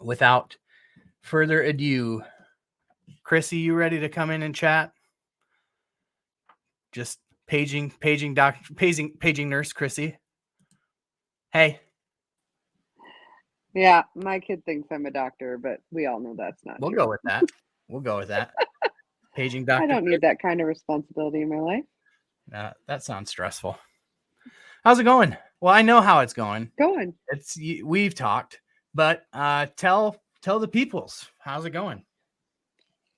without further ado, Krissy, you ready to come in and chat? Just paging nurse Krissy. Hey. Yeah, my kid thinks I'm a doctor, but we all know that's not We'll true. go with that. We'll go with that. Paging doctor. I don't need that kind of responsibility in my life. That sounds stressful. How's it going? Well, I know how it's going. We've talked, but tell the peoples, how's it going?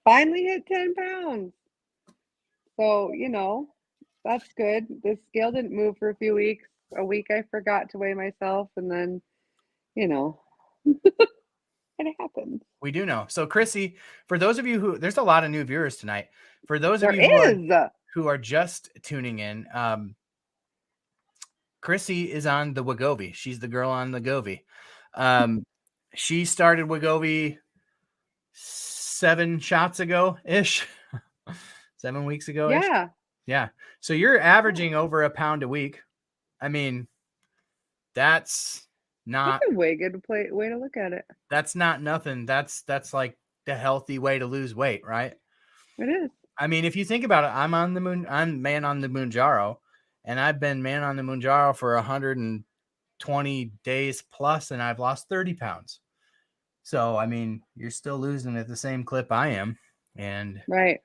Finally hit 10 pounds. So, that's good. The scale didn't move for a few weeks. A week I forgot to weigh myself, and then, it happens. We do know. So, Krissy, for those of you there's a lot of new viewers tonight. For those of you who are just tuning in, Krissy is on the Wegovy. She's the girl on the Govy. She started Wegovy 7 shots ago-ish. 7 weeks ago-ish. Yeah. So you're averaging over a pound a week. I mean, that's not a way good way to look at it. That's not nothing. That's like the healthy way to lose weight, right? It is. I mean, if you think about it, I'm man on the Mounjaro, and I've been man on the Mounjaro for 120 days plus, and I've lost 30 pounds. So, I mean, you're still losing at the same clip I am. And right.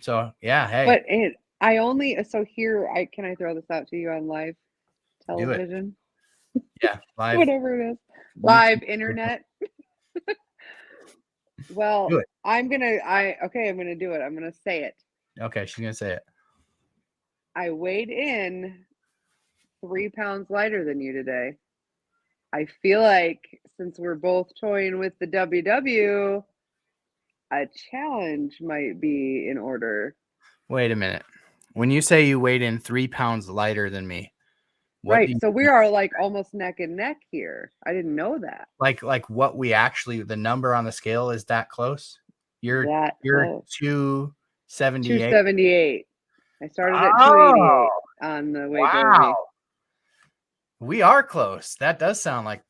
So yeah, hey. But can I throw this out to you on live television? Yeah, live. Whatever it is. Live internet. Well, I'm going to do it. I'm going to say it. Okay, she's going to say it. I weighed in 3 pounds lighter than you today. I feel like since we're both toying with the WW, a challenge might be in order. Wait a minute. When you say you weighed in 3 pounds lighter than me, right? So we are like almost neck and neck here. I didn't know that. Like what we actually, the number on the scale is that close? You're 278. 278. I started at 288 on the weight. Wow. We are close. That does sound like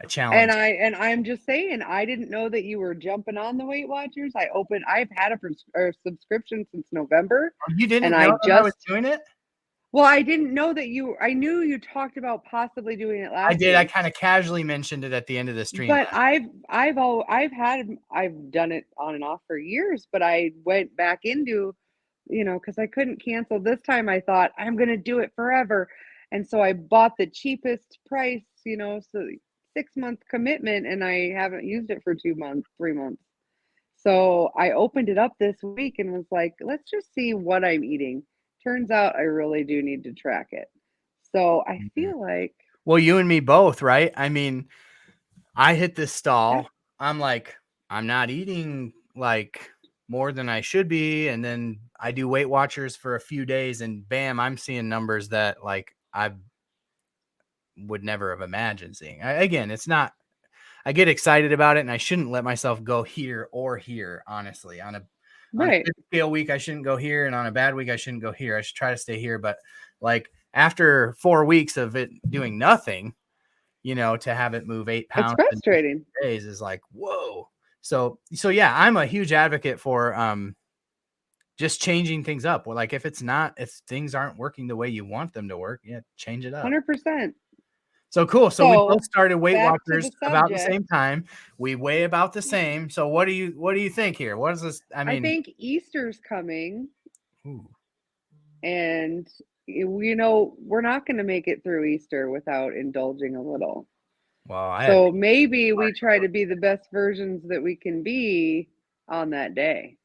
a challenge. And I'm just saying, I didn't know that you were jumping on the Weight Watchers. I've had a subscription since November. Oh, you didn't know I was doing it? Well, I didn't know that I knew you talked about possibly doing it last week. I did. I kind of casually mentioned it at the end of the stream. But I've done it on and off for years, but I went back into, because I couldn't cancel this time. I thought I'm going to do it forever. And so I bought the cheapest price, so 6-month commitment, and I haven't used it for 2 months, 3 months. So I opened it up this week and was like, let's just see what I'm eating. Turns out I really do need to track it. So I feel like. Well, you and me both, right? I mean, I hit this stall. Yeah. I'm like, I'm not eating like more than I should be. And then I do Weight Watchers for a few days and bam, I'm seeing numbers that like I would never have imagined seeing. Again, it's not, I get excited about it and I shouldn't let myself go here or here, honestly. On a good scale week, I shouldn't go here. And on a bad week, I shouldn't go here. I should try to stay here. But like after 4 weeks of it doing nothing, to have it move 8 pounds it's frustrating. In days is like, whoa. So yeah, I'm a huge advocate for just changing things up. Well, like if things aren't working the way you want them to work, yeah, change it up. 100%. So cool. So we both started Weight Watchers about the same time. We weigh about the same. So what do you think here? What is this? I think Easter's coming. Ooh. And we're not going to make it through Easter without indulging a little. Well, so maybe we try to be the best versions that we can be on that day.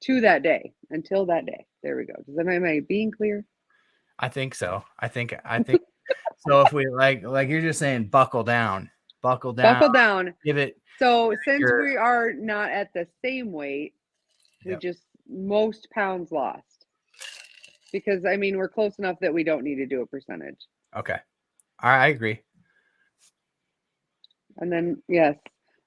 To that day, until that day. There we go. Am I being clear? I think so. I think. So if we like you're just saying, buckle down. Give it. So since we are not at the same weight, we just most pounds lost. Because we're close enough that we don't need to do a percentage. Okay. All right, I agree. And then yes,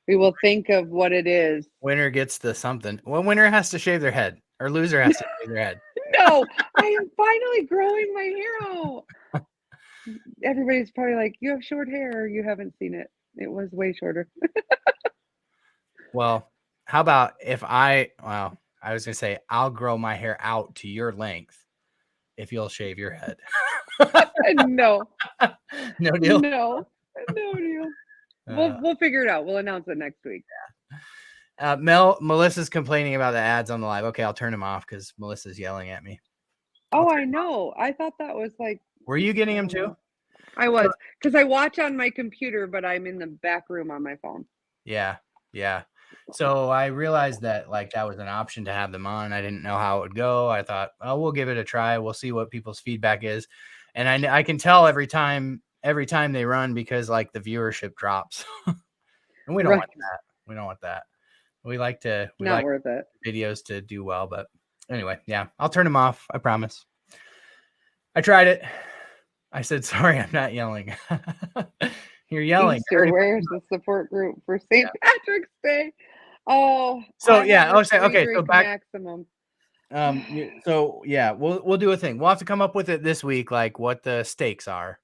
we will think of what it is. Winner gets the something. Well, winner has to shave their head, or loser has to shave their head. No, I am finally growing my hair out. Everybody's probably like, you have short hair. You haven't seen it. It was way shorter. Well, how about if I was going to say, I'll grow my hair out to your length if you'll shave your head. No, No deal. no deal. We'll figure it out. We'll announce it next week. Melissa's complaining about the ads on the live. Okay, I'll turn them off because Melissa's yelling at me. Oh, I know. I thought that was like. Were you getting them too? I was, because I watch on my computer, but I'm in the back room on my phone. Yeah. So I realized that like that was an option to have them on. I didn't know how it would go. I thought, oh, we'll give it a try. We'll see what people's feedback is. And I can tell every time they run because like the viewership drops. And we don't want that. We don't want that. We like worth it. Videos to do well, but anyway, yeah, I'll turn them off. I promise. I tried it. I said, sorry, I'm not yelling. You're yelling. Easter, where's the support group for St. Patrick's Day? Oh, so yeah. Okay. So back maximum. So yeah, we'll do a thing. We'll have to come up with it this week, like what the stakes are.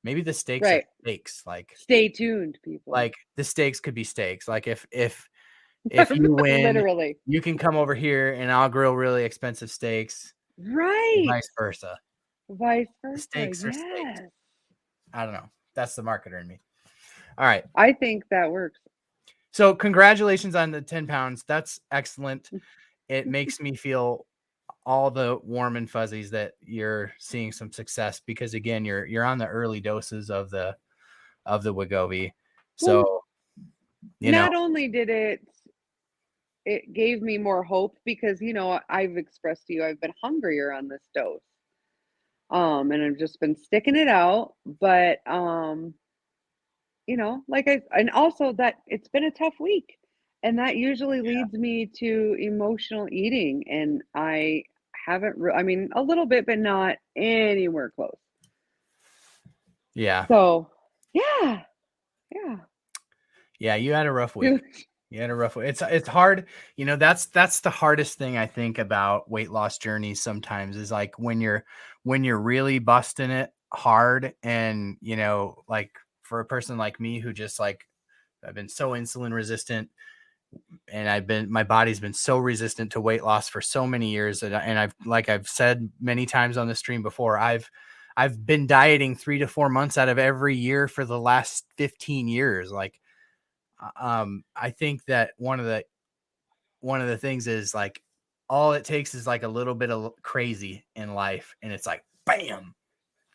Maybe the stakes are stakes. Like, stay tuned, people. Like the stakes could be stakes. Like if you win, literally, you can come over here and I'll grill really expensive steaks. Right. Vice versa. The stakes are stakes. I don't know. That's the marketer in me. All right. I think that works. So congratulations on the 10 pounds. That's excellent. It makes me feel all the warm and fuzzies that you're seeing some success because again, you're on the early doses of the Wegovy. So, not only did it gave me more hope because, I've expressed to you, I've been hungrier on this dose. And I've just been sticking it out, but, and also that it's been a tough week and that usually leads me to emotional eating. And I haven't, a little bit, but not anywhere close. Yeah. So, yeah. Yeah. You had a rough week. It's hard. That's the hardest thing I think about weight loss journeys sometimes is like when you're really busting it hard and, like for a person like me who just like, I've been so insulin resistant and my body's been so resistant to weight loss for so many years. And I've said many times on the stream before, I've been dieting 3 to 4 months out of every year for the last 15 years. Like, I think that one of the things is like all it takes is like a little bit of crazy in life and it's like bam,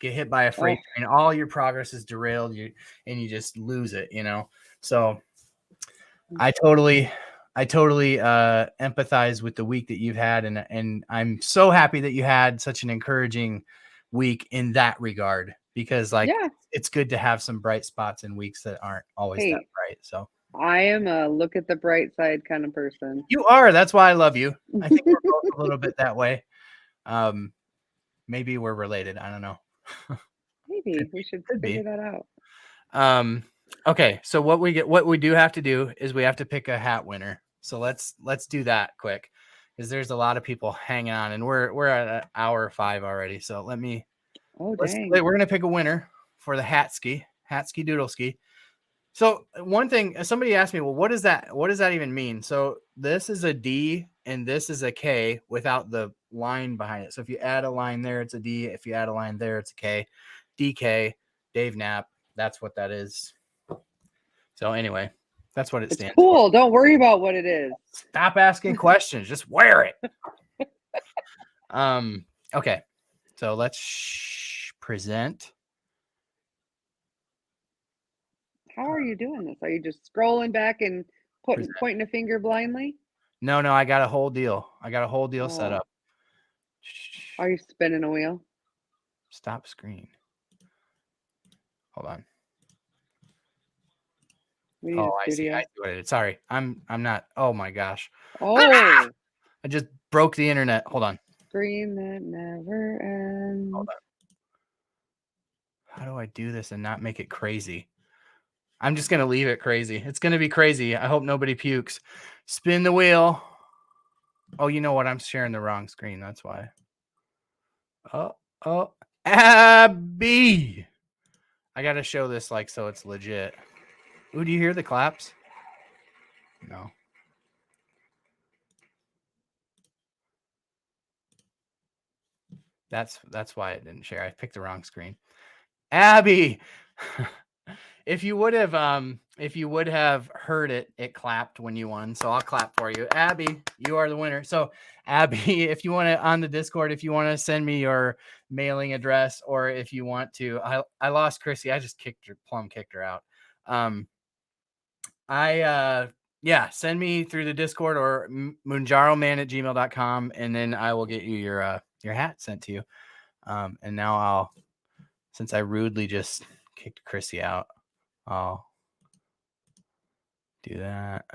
get hit by a freight train, all your progress is derailed, and you just lose it, So I totally empathize with the week that you've had and I'm so happy that you had such an encouraging week in that regard because it's good to have some bright spots in weeks that aren't always that bright. So I am a look at the bright side kind of person. You are. That's why I love you. I think we're both a little bit that way. Maybe we're related. I don't know. Maybe we should figure that out. Okay. So what we do have to do is we have to pick a hat winner. So let's do that quick because there's a lot of people hanging on and we're at hour 5 already. So we're going to pick a winner for the Hatski Doodle Ski. So one thing, somebody asked me, well, what does that even mean? So this is a D and this is a K without the line behind it. So if you add a line there, it's a D. If you add a line there, it's a K. DK, Dave Knapp. That's what that is. So anyway, that's what it stands for. Cool. Don't worry about what it is. Stop asking questions. Just wear it. Okay. So let's present. How are you doing this? Are you just scrolling back and pointing a finger blindly? No, I got a whole deal. Set up. Are you spinning a wheel? Stop screen. Hold on. I see what it is. Sorry. I'm not. Oh my gosh. Oh. I just broke the internet. Hold on. Screen that never ends. Hold on. How do I do this and not make it crazy? I'm just going to leave it crazy. It's going to be crazy. I hope nobody pukes. Spin the wheel. Oh, you know what? I'm sharing the wrong screen. That's why. Oh, Abby. I got to show this so it's legit. Ooh, do you hear the claps? No. That's why it didn't share. I picked the wrong screen. Abby, if you would have heard it, it clapped when you won. So I'll clap for you. Abby, you are the winner. So Abby, if you want to on the Discord, if you want to send me your mailing address, or if you want to, I lost Krissy. I just kicked her out. Yeah, send me through the Discord or mounjaroman@gmail.com, and then I will get you your hat sent to you. And now since I rudely just kicked Krissy out, I'll do that,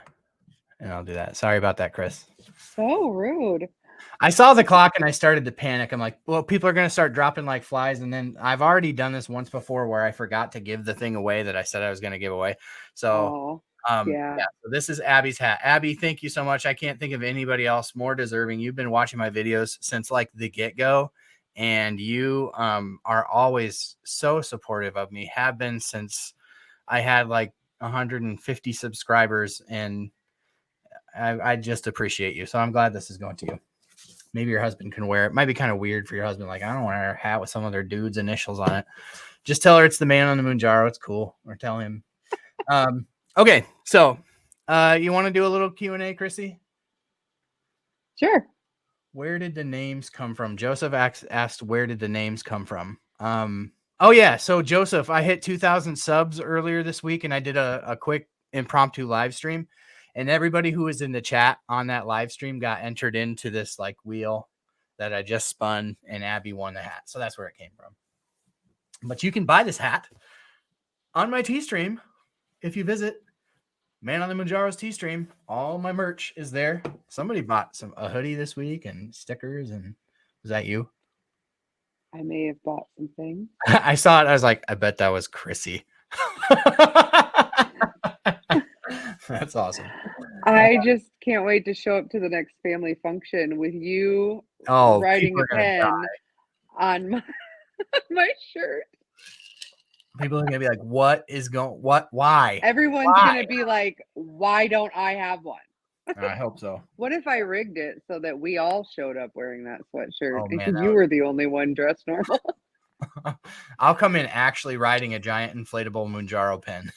and I'll do that. Sorry about that, Chris. So rude. I saw the clock and I started to panic. I'm like, well, people are going to start dropping like flies. And then I've already done this once before where I forgot to give the thing away that I said I was going to give away. So, yeah. So this is Abby's hat. Abby, thank you so much. I can't think of anybody else more deserving. You've been watching my videos since like the get-go, and you are always so supportive of me, have been since I had like 150 subscribers, and I just appreciate you. So I'm glad this is going to you. Maybe your husband can wear it. Might be kind of weird for your husband. Like, I don't want to wear a hat with some other dude's initials on it. Just tell her it's the man on the Mounjaro. It's cool. Or tell him. Okay. So you want to do a little Q&A, Krissy? Sure. Where did the names come from? Joseph asked, where did the names come from? Oh yeah. So Joseph, I hit 2,000 subs earlier this week, and I did a quick impromptu live stream. And everybody who was in the chat on that live stream got entered into this like wheel that I just spun, and Abby won the hat. So that's where it came from. But you can buy this hat on my T-Stream if you visit Man on the Mounjaro's T-Stream. All my merch is there. Somebody bought a hoodie this week and stickers. And was that you? I may have bought some things. I saw it. I was like, I bet that was Krissy. That's awesome. I just can't wait to show up to the next family function with you riding a pen on my shirt. People are gonna be like, why? Everyone's gonna be like, why don't I have one? I hope so. What if I rigged it so that we all showed up wearing that sweatshirt, Oh, man, and you were the only one dressed normal? I'll come in actually riding a giant inflatable Mounjaro pen.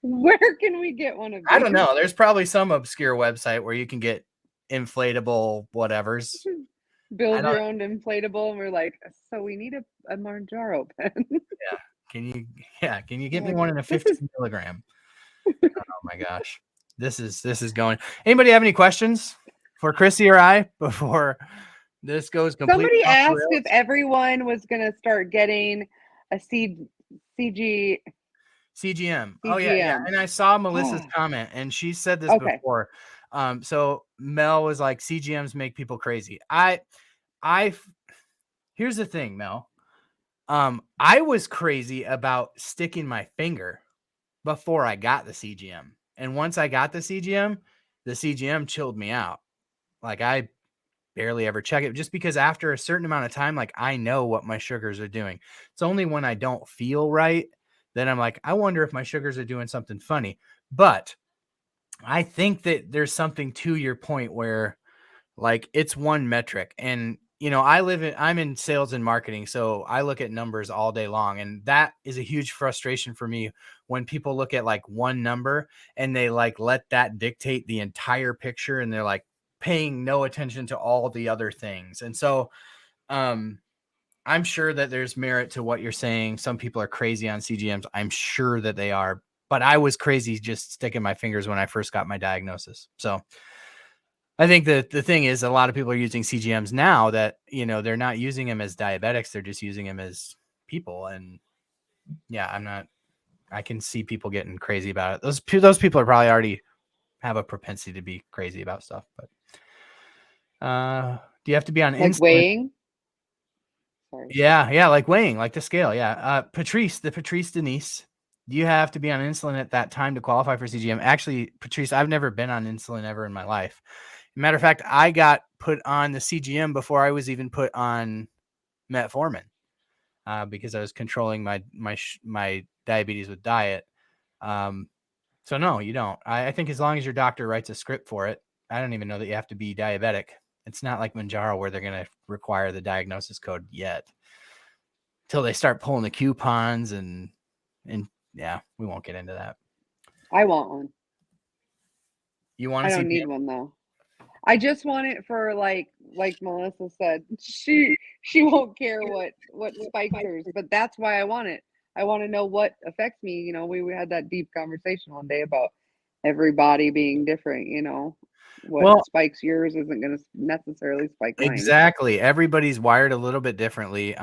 Where can we get one of these? I don't know. There's probably some obscure website where you can get inflatable whatevers. Build your own inflatable, and we're like, so we need a Mounjaro pen. Yeah. Can you get me one in a 15 milligram? Oh my gosh. This is going. Anybody have any questions for Krissy or I before this goes completely? Somebody asked if everyone was going to start getting a CGM. Oh yeah. And I saw Melissa's comment, and she said this before. So Mel was like, CGMs make people crazy. Here's the thing, Mel. I was crazy about sticking my finger before I got the CGM. And once I got the CGM chilled me out. Like, I barely ever check it, just because after a certain amount of time, like, I know what my sugars are doing. It's only when I don't feel right that I'm like, I wonder if my sugars are doing something funny. But I think that there's something to your point where, like, it's one metric. And, I'm in sales and marketing, so I look at numbers all day long. And that is a huge frustration for me when people look at like one number and they like let that dictate the entire picture, and they're like paying no attention to all the other things. And so, I'm sure that there's merit to what you're saying. Some people are crazy on CGMs. I'm sure that they are, but I was crazy just sticking my fingers when I first got my diagnosis. So I think that the thing is, a lot of people are using CGMs now that, they're not using them as diabetics. They're just using them as people. And yeah, I can see people getting crazy about it. Those people are probably already have a propensity to be crazy about stuff. But do you have to be on like insulin? Weighing? Sorry. Yeah, like weighing, like the scale. Yeah. Patrice Denise, do you have to be on insulin at that time to qualify for CGM? Actually, Patrice, I've never been on insulin ever in my life. Matter of fact, I got put on the CGM before I was even put on metformin, because I was controlling my diabetes with diet. So no, you don't. I think as long as your doctor writes a script for it, I don't even know that you have to be diabetic. It's not like Mounjaro where they're going to require the diagnosis code yet. Till they start pulling the coupons and yeah, we won't get into that. I want one. You want I to see don't need one though. I just want it for like Melissa said, she won't care what spikes hers, but that's why I want it. I want to know what affects me. You know, we had that deep conversation one day about everybody being different. You know, what Well, spikes yours isn't going to necessarily spike mine. exactly. Everybody's wired a little bit differently.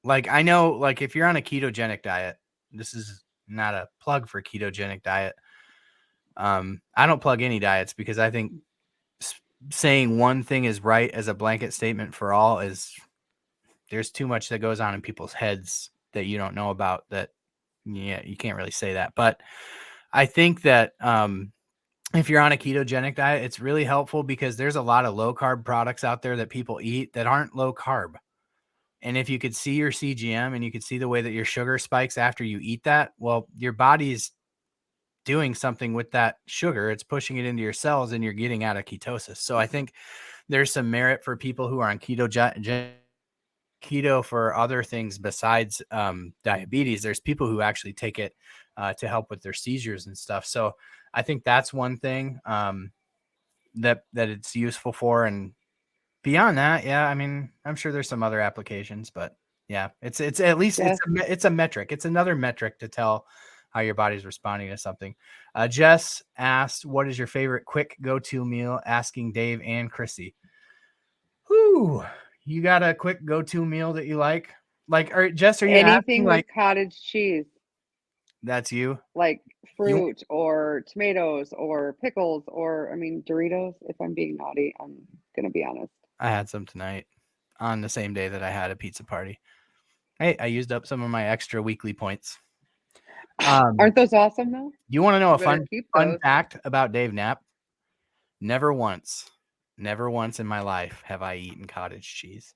Like I know, like if you're on a ketogenic diet, this is not a plug for ketogenic diet. I don't plug any diets because I think saying one thing is right as a blanket statement for all is there's too much that goes on in people's heads that you don't know about that. Yeah, you can't really say that. But I think that if you're on a ketogenic diet, it's really helpful because there's a lot of low carb products out there that people eat that aren't low carb. And if you could see your CGM and you could see the way that your sugar spikes after you eat that, well, your body's doing something with that sugar. It's pushing it into your cells and you're getting out of ketosis. So I think there's some merit for people who are on keto for other things besides diabetes. There's people who actually take it to help with their seizures and stuff. So I think that's one thing that it's useful for. And beyond that, yeah, I mean, I'm sure there's some other applications, but yeah, it's at least it's a metric. It's another metric to tell how your body's responding to something. Jess asked, "What is your favorite quick go-to meal?" Asking Dave and Krissy. Whoo, you got a quick go-to meal that you like? Like, or Jess, are you Anything asking with like cottage cheese, that's you? like You fruit or tomatoes or pickles or, I mean, Doritos. If I'm being naughty, I'm gonna be honest. I had some tonight on the same day that I had a pizza party. Hey, I used up some of my extra weekly points. Aren't those awesome though? You want to know You a better fun keep those. fact about Dave Knapp? Never once in my life have I eaten cottage cheese.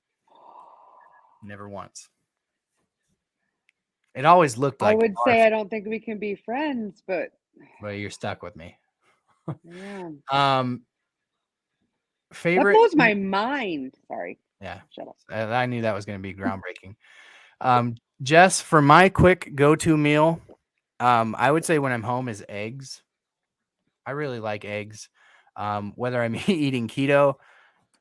Never once. It always looked I like would barf, say I don't think we can be friends, but but you're stuck with me. yeah, that Favorite? blows my mind. Sorry, Yeah, shut up. I knew that was going to be groundbreaking. Jess, for my quick go-to meal, I would say when I'm home is eggs. I really like eggs. Whether I'm eating keto,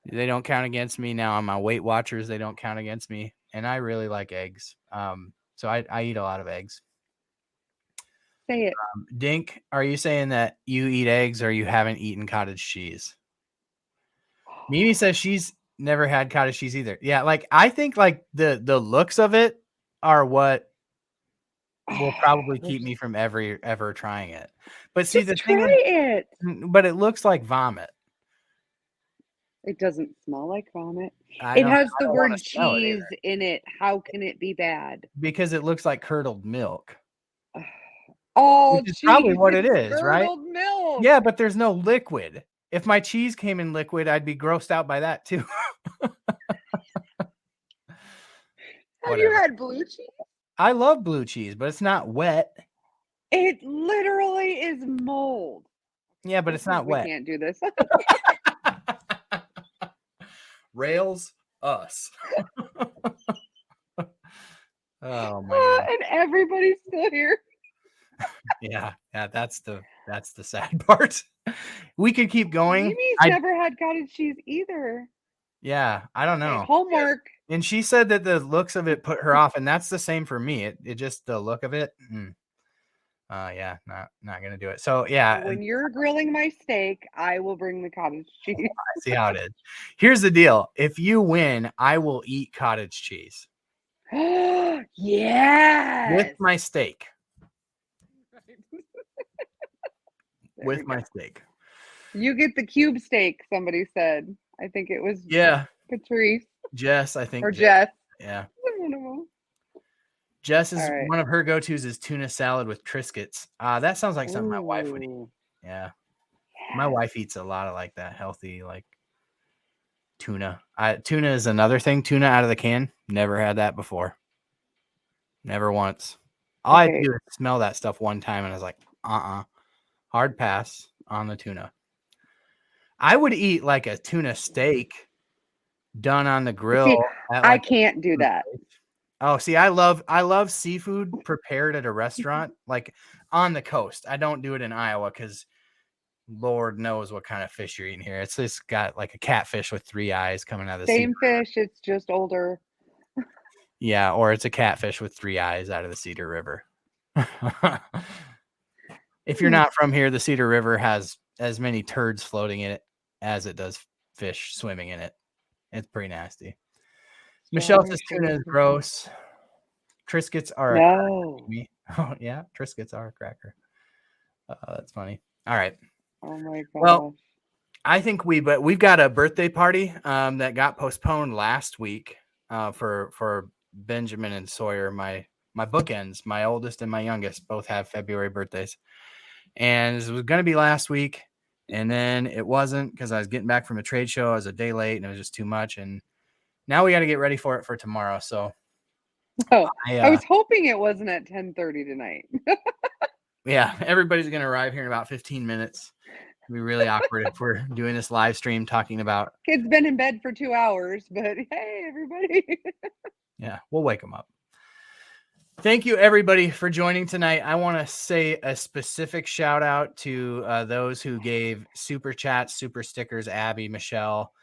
they don't count against me. Now on my Weight Watchers, they don't count against me. And I really like eggs. So I eat a lot of eggs. Say it. Dink, are you saying that you eat eggs or you haven't eaten cottage cheese? Mimi says she's never had cottage cheese either. Yeah, like I think like the looks of it are what will probably keep me from ever trying it. But see, the Just thing is, try it. but it looks like vomit. It doesn't smell like vomit. I It don't has the want to word smell it cheese either in it. How can it be bad? because it looks like curdled milk, which Oh, is probably cheese, what it it's is, right? curdled milk. Yeah, but there's no liquid. If my cheese came in liquid, I'd be grossed out by that too. Have you Whatever. had blue cheese? I love blue cheese, but it's not wet. It literally is mold. Yeah, but it's not We wet. can't do this. Rails us. Oh my god. And everybody's still here. Yeah, that's the sad part. We could keep going. Mimi's never had cottage cheese either. Yeah, I don't know. Homework. And she said that the looks of it put her off, and that's the same for me. It just the look of it. Yeah, not gonna do it. So yeah, When you're grilling my steak, I will bring the cottage cheese. I see how it is. Here's the deal: if you win, I will eat cottage cheese Yes. with my steak. With my steak. You get the cube steak, somebody said. I think it was Patrice. Jess, I think. Or Jess. Yeah. One of them. Jess is one of her go-tos is tuna salad with Triscuits. That sounds like something my wife would eat. Yeah. My wife eats a lot of like that healthy, like tuna. Tuna is another thing. Tuna out of the can. Never had that before. Never once. All I had to Okay. do is smell that stuff one time, and I was like, hard pass on the tuna. I would eat like a tuna steak done on the See, grill at I like a can't do seafood that. place. Oh, see, I love seafood prepared at a restaurant, like on the coast. I don't do it in Iowa because Lord knows what kind of fish you're eating here. It's just got like a catfish with 3 eyes coming out of the Cedar Same River. fish, it's just older. Yeah, or it's a catfish with 3 eyes out of the Cedar River. If you're Hmm, not from here, the Cedar River has as many turds floating in it as it does fish swimming in it. It's pretty nasty. Michelle says tuna strawberry is shortcake. gross. Triscuits are a cracker to No. me. Oh, yeah, Triscuits are a cracker. That's funny. All right. Oh my Well, gosh. I think we've got a birthday party that got postponed last week for Benjamin and Sawyer. My bookends, my oldest and my youngest, both have February birthdays, and it was going to be last week, and then it wasn't because I was getting back from a trade show. I was a day late, and it was just too much. And now we got to get ready for it for tomorrow. So Oh, I I was hoping it wasn't at 10:30 tonight. yeah, everybody's going to arrive here in about 15 minutes. It'll be really awkward if we're doing this live stream talking about. Kid's been in bed for 2 hours, but hey, everybody. Yeah, we'll wake them up. Thank you, everybody, for joining tonight. I want to say a specific shout out to those who gave super chats, super stickers, Abby, Michelle,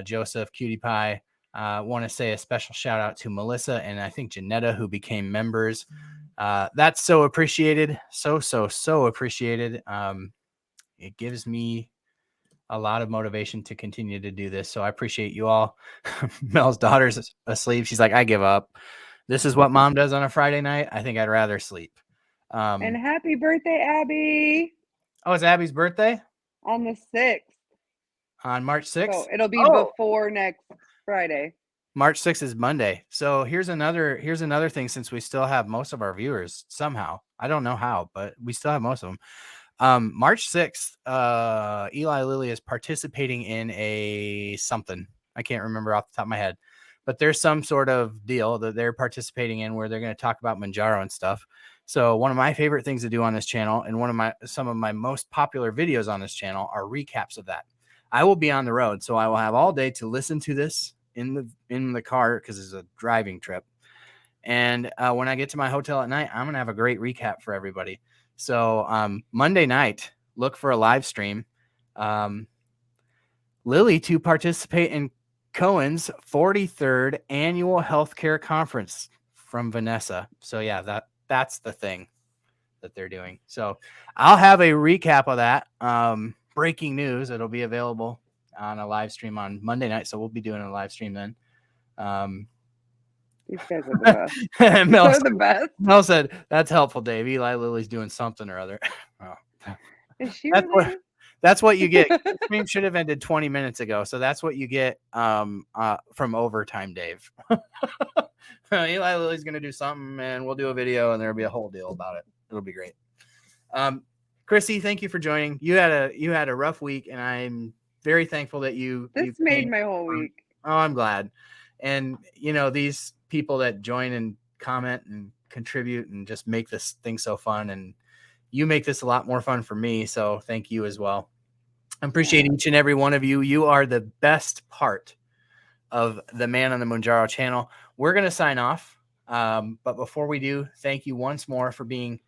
Joseph, Cutie Pie. I want to say a special shout out to Melissa and I think Janetta, who became members. That's so appreciated. So appreciated. It gives me a lot of motivation to continue to do this. So I appreciate you all. Mel's daughter's asleep. She's like, I give up. This is what mom does on a Friday night. I think I'd rather sleep. And happy birthday, Abby, Oh, it's Abby's birthday on the 6th. on March 6th. So it'll be Oh, before next Friday. March 6th is Monday. So here's another thing, since we still have most of our viewers somehow. I don't know how, but we still have most of them. March 6th, Eli Lilly is participating in a something. I can't remember off the top of my head, but there's some sort of deal that they're participating in where they're going to talk about Mounjaro and stuff. So one of my favorite things to do on this channel, and some of my most popular videos on this channel, are recaps of that. I will be on the road, so I will have all day to listen to this in the car because it's a driving trip. And when I get to my hotel at night, I'm going to have a great recap for everybody. So Monday night, look for a live stream. Lily to participate in Cohen's 43rd annual healthcare conference from Vanessa. So yeah, that's the thing that they're doing. So I'll have a recap of that. Breaking news. It'll be available on a live stream on Monday night. So we'll be doing a live stream then. These guys are the best. They're the best. Mel said, that's helpful, Dave. Eli Lilly's doing something or other. Oh. Is she related? That's what you get. The stream should have ended 20 minutes ago. So that's what you get from overtime, Dave. Eli Lilly's going to do something and we'll do a video and there'll be a whole deal about it. It'll be great. Krissy, thank you for joining. You had a rough week and I'm very thankful that you made my whole week. Oh, I'm glad. And these people that join and comment and contribute and just make this thing so fun, and you make this a lot more fun for me. So thank you as well. I appreciate each and every one of you. You are the best part of the Man on the Mounjaro channel. We're going to sign off. But before we do, thank you once more for being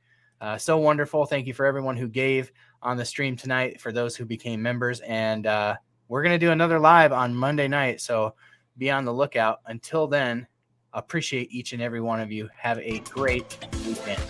so wonderful. Thank you for everyone who gave on the stream tonight, for those who became members. And we're going to do another live on Monday night. So be on the lookout. Until then, appreciate each and every one of you. Have a great weekend.